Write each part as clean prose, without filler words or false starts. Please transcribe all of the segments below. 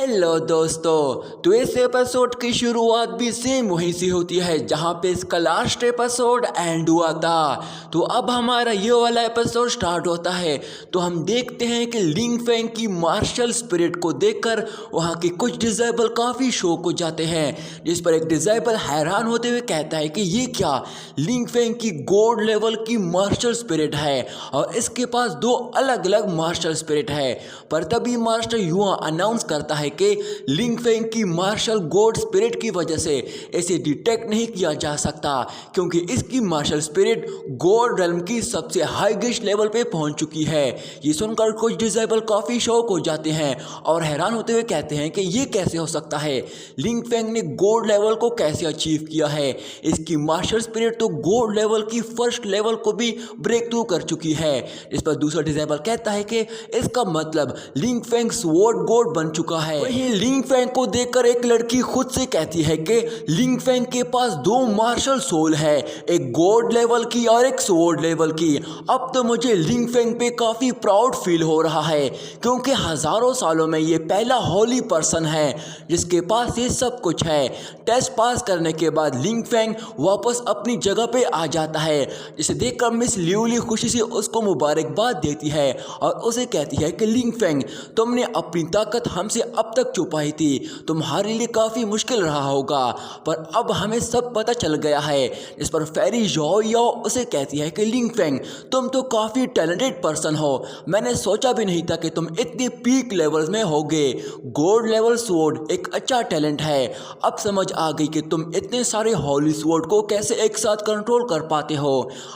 Hello दोस्तों, तो इस एपिसोड की शुरुआत भी सेम वहीं से होती है जहां पे इसका लास्ट एपिसोड एंड हुआ था। तो अब हमारा ये वाला एपिसोड स्टार्ट होता है। तो हम देखते हैं कि लिंग फेंग की मार्शल स्पिरिट को देखकर वहां के कुछ डिसेबल काफ़ी शॉक हो जाते हैं, जिस पर एक डिसेबल हैरान होते हुए कहता है कि ये क्या, लिंग फेंग की गॉड लेवल की मार्शल स्पिरिट है और इसके पास दो अलग अलग मार्शल स्पिरिट है। पर तभी मास्टर युआ अनाउंस करता है कि लिंग फेंग की मार्शल गॉड स्पिरिट की वजह से इसे डिटेक्ट नहीं किया जा सकता, क्योंकि इसकी मार्शल स्पिरिट गॉड रेल्म की सबसे हाईएस्ट लेवल पे पहुंच चुकी है। ये सुनकर कुछ डिसेबल काफी शॉक हो जाते हैं और हैरान होते हुए कहते हैं कि ये कैसे हो सकता है, लिंग फेंग ने गॉड लेवल को कैसे अचीव किया है। इसकी मार्शल स्पिरिट तो गॉड लेवल की फर्स्ट लेवल को भी ब्रेक थ्रू कर चुकी है। इस पर दूसरा डिसेबल कहता है कि इसका मतलब लिंग फेंग स्वॉर्ड गॉड बन चुका है। वहीं लिंग फेंग को देखकर एक लड़की खुद से कहती है कि लिंग फेंग के पास दो मार्शल सोल है, एक गॉड लेवल की और एक स्वॉर्ड लेवल की। अब तो मुझे लिंग फेंग पे काफी प्राउड फील हो रहा है, क्योंकि हजारों सालों में ये पहला होली पर्सन है जिसके पास ये सब कुछ है। टेस्ट पास करने के बाद लिंग फेंग वापस अपनी जगह पे आ जाता है, जिसे देखकर मिस लियूली खुशी से उसको मुबारकबाद देती है और उसे कहती है कि लिंग फेंग, तुमने अपनी ताकत हमसे अब तक छुपाई थी, तुम्हारे लिए काफ़ी मुश्किल रहा होगा, पर अब हमें सब पता चल गया है। इस पर फेरी याओ याओ उसे कहती है कि लिंग फेंग, तुम तो काफ़ी टैलेंटेड पर्सन हो, मैंने सोचा भी नहीं था कि तुम इतने पीक लेवल्स में होगे। गॉड लेवल स्वॉर्ड एक अच्छा टैलेंट है, अब समझ आ गई कि तुम इतने सारे हॉली स्वॉर्ड को कैसे एक साथ कंट्रोल कर पाते हो।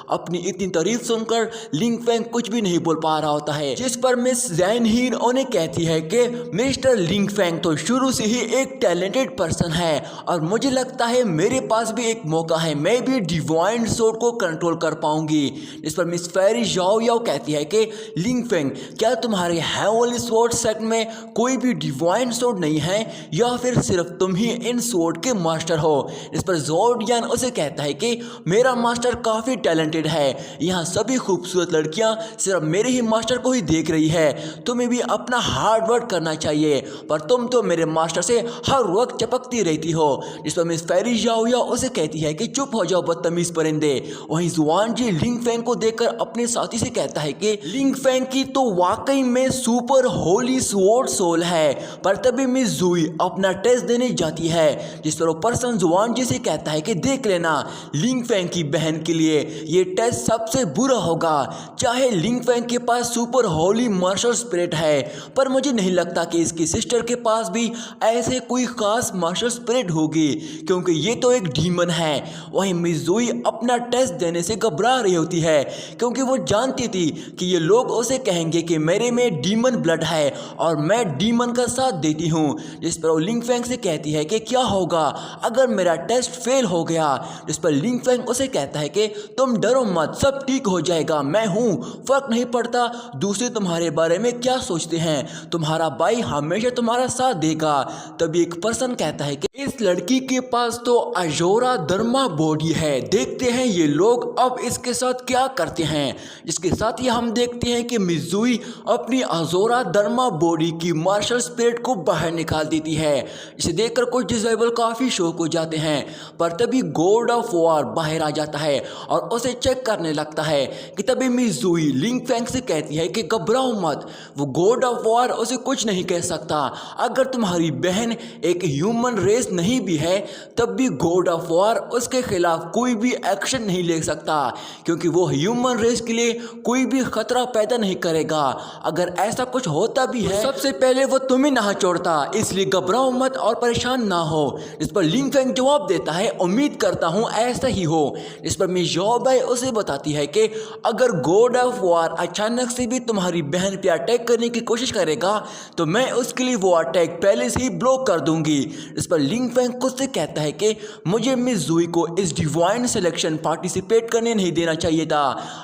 अपनी इतनी तारीफ सुनकर लिंग फेंग कुछ भी नहीं बोल पा रहा होता है, जिस पर मिस जैन हीन उन्हें कहती है कि मिस्टर लिंग फेंग तो शुरू से ही एक टैलेंटेड पर्सन है और मुझे लगता है मेरे पास भी एक मौका है, मैं भी डिवाइन स्वॉर्ड को कंट्रोल कर पाऊंगी। इस पर मिस फेरी याओ याओ कहती है कि लिंग फेंग, क्या तुम्हारे हेवनली स्वॉर्ड सेट में कोई भी डिवाइन स्वॉर्ड नहीं है या फिर सिर्फ तुम ही इन स्वॉर्ड के मास्टर हो। इस पर ज़ोर्डियन उसे कहता है कि मेरा मास्टर काफ़ी टैलेंटेड है, यहाँ सभी खूबसूरत लड़कियाँ सिर्फ मेरे ही मास्टर को ही देख रही है, तुम्हें भी अपना हार्ड वर्क करना चाहिए, पर तुम तो मेरे मास्टर से हर वक्त चपकती रहती हो। जिस पर मिस फेरी याओ याओ उसे कहती है कि चुप हो जाओ बदतमीज परिंदे। वहीं जुआन जी लिंग फेंग को देखकर अपने साथी से कहता है कि लिंग फेंग की तो वाकई में सुपर होली स्वॉर्ड सोल है। पर तभी मिस जुई अपना टेस्ट देने जाती है, जिस पर वो पर्सन जुआन जी से कहता है कि देख लेना, लिंग फेंग की बहन के लिए ये टेस्ट सबसे बुरा होगा। चाहे लिंग फेंग के पास सुपर होली मार्शल स्पिरिट है, पर मुझे नहीं लगता कि इसकी सिस्टर के पास भी ऐसे कोई खास मार्शल स्पिरिट होगी, क्योंकि ये तो एक डीमन है। वहीं मिस जुई अपना टेस्ट देने से घबरा रही होती है, क्योंकि वो जानती थी कि ये लोग उसे कहेंगे कि मेरे में डीमन ब्लड है और मैं डीमन का साथ देती हूँ। जिस पर वो लिंग फेंग से कहती है कि क्या होगा अगर मेरा टेस्ट फेल हो गया। जिस पर लिंग फेंग उसे कहता है कि तुम डरो मत, सब ठीक हो जाएगा, मैं हूँ, फर्क नहीं पड़ता दूसरे तुम्हारे बारे में क्या सोचते हैं, तुम्हारा भाई हमेशा तुम्हारा साथ देगा। तभी एक पर्सन कहता है कि इस लड़की के पास तो अजोरा धर्मा बॉडी है, देखते हैं ये लोग अब इसके साथ क्या करते हैं। जिसके साथ ही हम देखते हैं कि मिजुई अपनी अजोरा धर्मा बॉडी की मार्शल स्पिरिट को बाहर निकाल देती है। इसे देखकर कुछ डिसेबल काफी शॉक हो जाते हैं, पर तभी गॉड ऑफ वॉर बाहर आ जाता है और उसे चेक करने लगता है कि तभी मिजुई लिंग फेंग से कहती है कि घबराओ मत, वो गॉड ऑफ वॉर उसे कुछ नहीं कह सकता। अगर तुम्हारी बहन एक ह्यूमन रेस नहीं भी है, तब भी गॉड ऑफ वॉर उसके खिलाफ कोई भी एक्शन नहीं ले सकता, क्योंकि वो ह्यूमन रेस के लिए कोई भी खतरा पैदा नहीं करेगा। अगर ऐसा कुछ होता भी है, सबसे पहले वो तुम्हें ना छोड़ता, इसलिए घबराओ मत और परेशान ना हो। इस पर लिंग फेंग जवाब देता है, उम्मीद करता हूँ ऐसा ही हो। इस पर मिस याओ बाई उसे बताती है कि अगर गॉड ऑफ वॉर अचानक से भी तुम्हारी बहन पे अटैक करने की कोशिश करेगा तो मैं उसके लिए वो अटैक पहले से ही ब्लॉक कर दूंगी। इस पर लिंग फेंग खुद से कहता है कि मुझे मिस जुई को इस डिवाइन सिलेक्शन पार्टिसिपेट करने नहीं देना चाहिए था।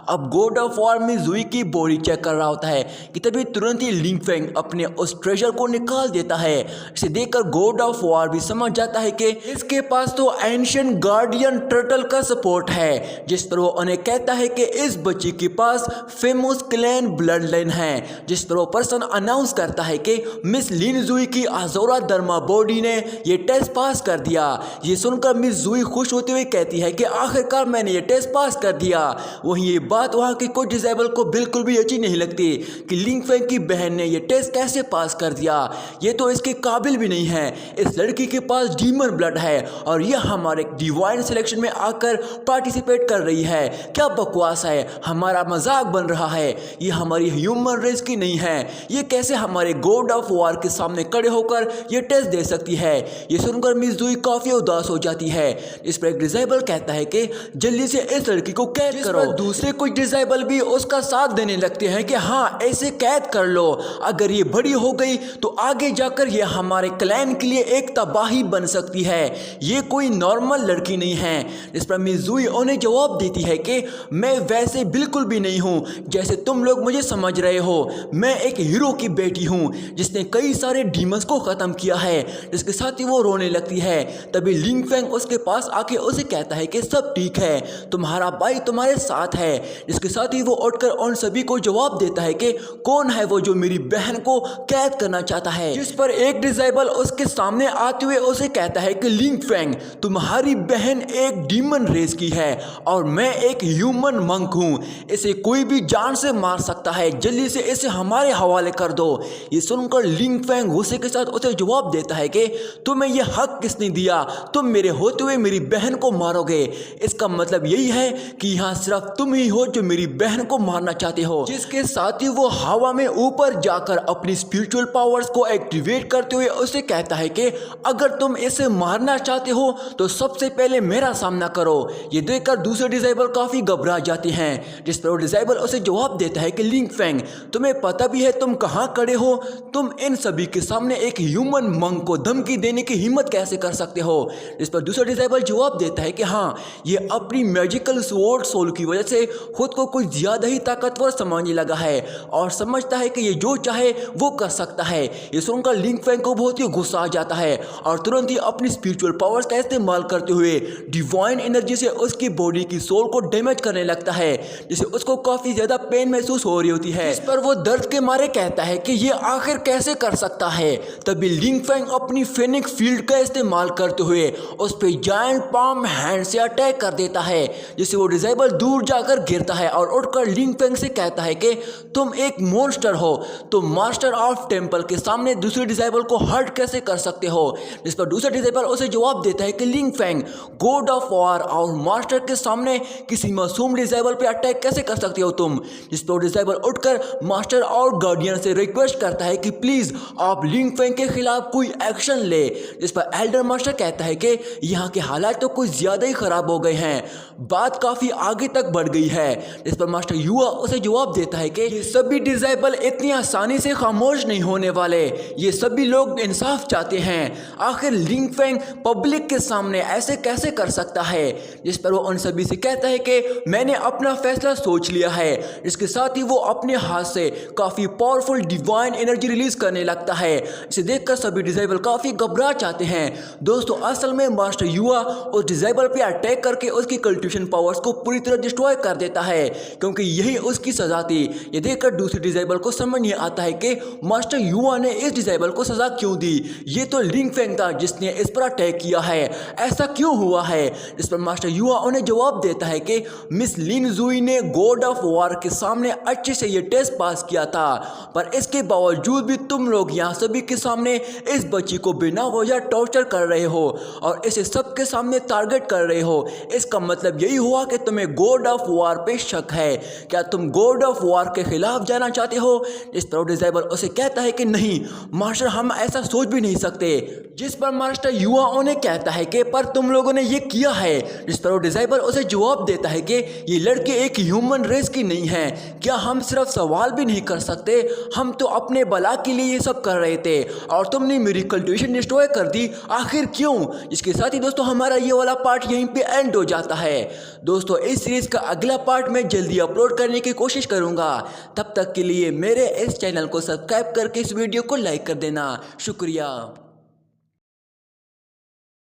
अब गॉड ऑफ वॉर मिस जुई की बॉडी चेक कर रहा होता है कि तभी तुरंत ही लिंग फेंग अपने उस ट्रेजर को निकाल देता है। इसे देखकर गॉड ऑफ वॉर भी समझ जाता है कि इसके पास तो एंशिएंट गार्डियन टर्टल का सपोर्ट है, जिस पर वो उन्हें कहता है कि इस बच्ची के पास फेमस क्लैन ब्लड लाइन है। जिस पर वो पर्सन अनाउंस करता है कि मिस लिन लिन जुई की अज़ोरा दरमा बॉडी ने ये टेस्ट पास कर दिया। ये सुनकर मिस जुई खुश होते हुए कहती है कि आखिरकार मैंने ये टेस्ट पास कर दिया। वहीं ये बात वहाँ के कुछ डिसेबल को बिल्कुल भी अच्छी नहीं लगती कि लिंग फेंग की बहन ने ये टेस्ट कैसे पास कर दिया, ये तो इसके काबिल भी नहीं है। इस लड़की के पास डीमन ब्लड है और यह हमारे डिवाइन सिलेक्शन में आकर पार्टिसिपेट कर रही है। क्या बकवास है, हमारा मजाक बन रहा है। ये हमारी ह्यूमन रेस की नहीं है, ये कैसे हमारे गॉड ऑफ वॉर के सामने खड़े होकर ये टेस्ट दे सकती है। ये सुनकर मिस जुई काफी उदास हो जाती है। इस पर एक डिसेबल कहता है कि जल्दी से इस लड़की को कैद करो। दूसरे कुछ डिसेबल भी उसका साथ देने लगते हैं कि हाँ ऐसे कैद कर लो, अगर ये बड़ी हो गई तो आगे जाकर ये हमारे क्लैन के लिए एक तबाही बन सकती है। ये कोई नॉर्मल लड़की नहीं है। इस पर मिस जुई उन्हें जवाब देती है कि मैं वैसे बिल्कुल भी नहीं हूँ जैसे तुम लोग मुझे समझ रहे हो। मैं एक हीरो की बेटी हूँ जिसने कई सारे डीमंस को खत्म किया है। जिसके साथ ही वो रोने लगती है। तभी लिंग फेंग उसके पास आके उसे कहता है कि सब ठीक है, तुम्हारा भाई तुम्हारे साथ है। जिसके साथ ही वो उठकर उन सभी को जवाब देता है कि कौन है वो जो मेरी बहन को कैद करना चाहता है। जिस पर एक डिसेबल उसके सामने आते हुए उसे कहता है कि लिंग फेंग तुम्हारी बहन एक डीमन रेस की है और मैं एक ह्यूमन मंक हूँ, इसे कोई भी जान से मार सकता है, जल्दी से इसे हमारे हवाले कर दो। ये सुनकर लिंग फेंग गुस्से के साथ उसे जवाब देता है कि तुम्हें यह हक किसने दिया, तुम मेरे होते हुए मेरी बहन को मारोगे। इसका मतलब यही है कि यहाँ सिर्फ तुम ही हो जो मेरी बहन को मारना चाहते हो। जिसके साथ ही वो हवा में ऊपर जाकर अपनी स्पिरिचुअल पावर्स को एक्टिवेट करते हुए उसे कहता है कि अगर तुम इसे मारना चाहते हो तो सबसे पहले मेरा सामना करो। ये देखकर दूसरे डिसेबल काफी घबरा जाते हैं। जिस पर वो डिसेबल उसे जवाब देता है कि लिंग फेंग तुम्हें पता भी है तुम कहाँ खड़े हो, तुम इन सभी के सामने एक ह्यूमन मंक को धमकी देने की हिम्मत कैसे कर सकते हो। इस पर दूसरा डिसेबल जवाब देता है कि हाँ ये अपनी मैजिकल स्वॉर्ड सोल की वजह से खुद को कुछ ज्यादा ही ताकतवर समझने लगा है और समझता है कि ये जो चाहे वो कर सकता है। ये सुनकर लिंग फेंग को बहुत ही गुस्सा आ जाता है और तुरंत ही अपनी स्पिरिचुअल पावर्स का इस्तेमाल करते हुए डिवाइन एनर्जी से उसकी बॉडी की सोल को डैमेज करने लगता है, जिससे उसको काफी ज्यादा पेन महसूस हो रही होती है। इस पर वो दर्द के मारे कहता है कि ये आखिर कैसे कर सकता है। तभी लिंग फेंग अपनी फेनिक फील्ड का इस्तेमाल करते हुए उस पर जायंट पाम हैंड से अटैक कर देता है, जिससे वो डिसेबल दूर जाकर गिरता है और उठकर लिंग फेंग से कहता है कि तुम एक मॉन्स्टर हो, तुम मास्टर ऑफ टेम्पल के सामने दूसरे डिसेबल को हर्ट कैसे कर सकते हो। जिस पर दूसरा डिसेबल उसे जवाब देता है कि लिंग फेंग गॉड ऑफ वॉर और मास्टर के सामने किसी मासूम डिसेबल पे अटैक कैसे कर सकते हो तुम। जिस पर डिसेबल उठकर मास्टर और गार्डियन से रिक्वेस्ट करता है कि प्लीज आप लिंग फेंग के खिलाफ कोई एक्शन ले। जिस पर एल्डर मास्टर कहता है कि यहाँ के हालात तो कुछ ज्यादा ही खराब हो गए हैं, बात काफी आगे तक बढ़ गई है। इस पर मास्टर युआ उसे जवाब देता है कि ये सभी डिसेबल इतनी आसानी से खामोश नहीं होने वाले, ये सभी लोग इंसाफ चाहते हैं। आखिर लिंग फेंग पब्लिक के सामने ऐसे कैसे कर सकता है। जिस पर वो उन सभी से कहता है कि मैंने अपना फैसला सोच लिया है। इसके साथ ही वो अपने हाथ से काफी पावरफुल डिवाइन एनर्जी रिलीज करने लगता है। इसे देखकर सभी डिसेबल काफी घबरा जाते हैं। दोस्तों असल में मास्टर युआ उस डिसेबल पे अटैक करके उसकी कल्टिवेशन पावर्स को पूरी तरह डिस्ट्रॉय कर देता है, क्योंकि यही उसकी सजा थी। ये देखकर दूसरे डिसेबल को समझ नहीं आता है कि मास्टर युआ ने इस डिसेबल को सजा क्यों दी। ये तो लिंग फेंग था जिसने इस पर अटैक किया है, ऐसा क्यों हुआ है। इस पर मास्टर युआ उन्हें जवाब देता है कि मिस लिन जुई ने गॉड ऑफ वॉर के सामने अच्छे से ये टेस्ट पास किया था, पर इसके बावजूद भी तुम लोग यहाँ सभी के सामने इस बच्ची को बिना वजह टॉर्चर कर रहे हो और इसे सबके सामने टारगेट कर रहे हो। इसका मतलब यही हुआ कि तुम्हें गॉड ऑफ वॉर पे शक है। क्या तुम गॉड ऑफ वॉर के खिलाफ जाना चाहते हो। इस पर डिसेबल उसे कहता है कि नहीं मास्टर, हम ऐसा सोच भी नहीं सकते। जिस पर मास्टर युआ उन्हें कहता है कि पर तुम लोगों ने ये किया है। जिस पर डिसेबल उसे जवाब देता है कि ये लड़के एक ह्यूमन रेस की नहीं है, क्या हम सिर्फ सवाल भी नहीं कर सकते, हम तो अपने भला के लिए ये सब कर रहे थे और तुमने मेरी कल्टिवेशन डिस्ट्रॉय कर दी, आखिर क्यों। इसके साथ ही दोस्तों हमारा ये वाला पार्ट यहीं पे एंड हो जाता है। दोस्तों इस सीरीज का अगला पार्ट मैं जल्दी अपलोड करने की कोशिश करूंगा। तब तक के लिए मेरे इस चैनल को सब्सक्राइब करके इस वीडियो को लाइक कर देना। शुक्रिया।